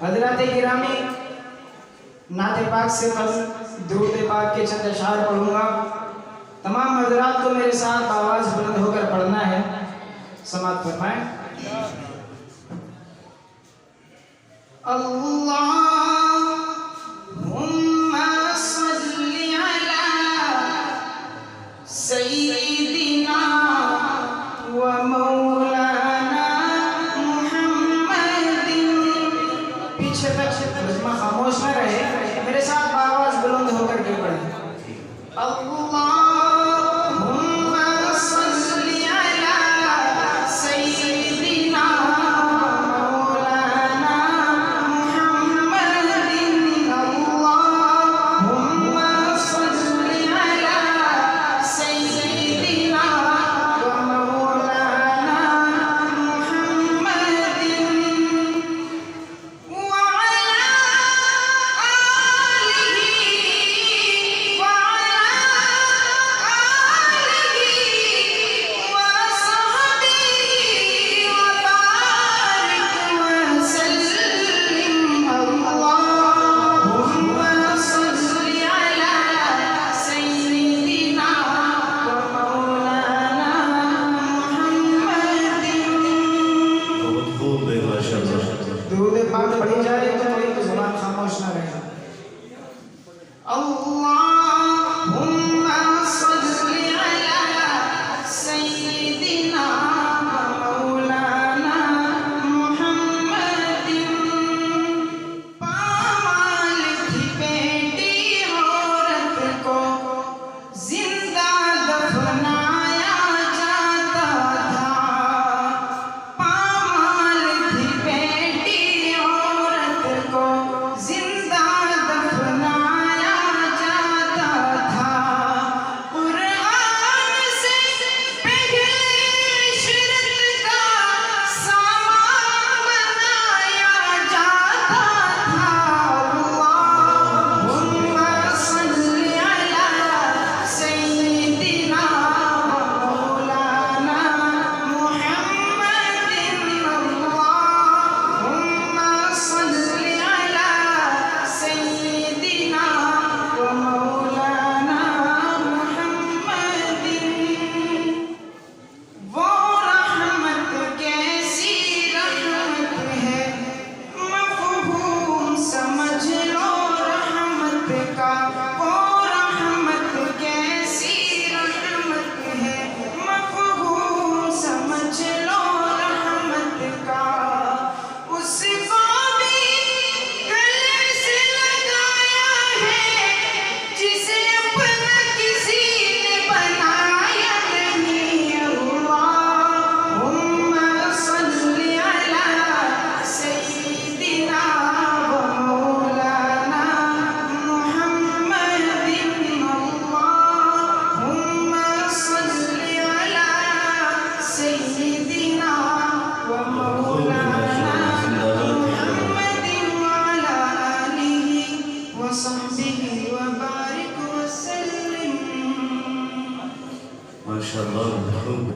हजरत गिरामी नाते पाक से दुरूद पाक के चंद अशआर पढ़ूंगा। तमाम हजरात को मेरे साथ आवाज बुलंद होकर पढ़ना है। समाअत फरमाएं। अल्लाहुम्मा सल्ली अला सय्यिदिना व मौलाना मुहम्मदिन। पीछे तक खामोश न रहे, मेरे साथ आवाज बुलंद होकर के पढ़े। अल्लाहुम्मा सल्ली अला सय्यिदिना मौलाना मुहम्मदिन। अल्लाहुम्मा सल्ली अला सय्यिदिना व मौलाना मुहम्मदिन व दुरूद पाक पढ़ी जा रही है तो जुबान खामोश ना रहे। अल्लाह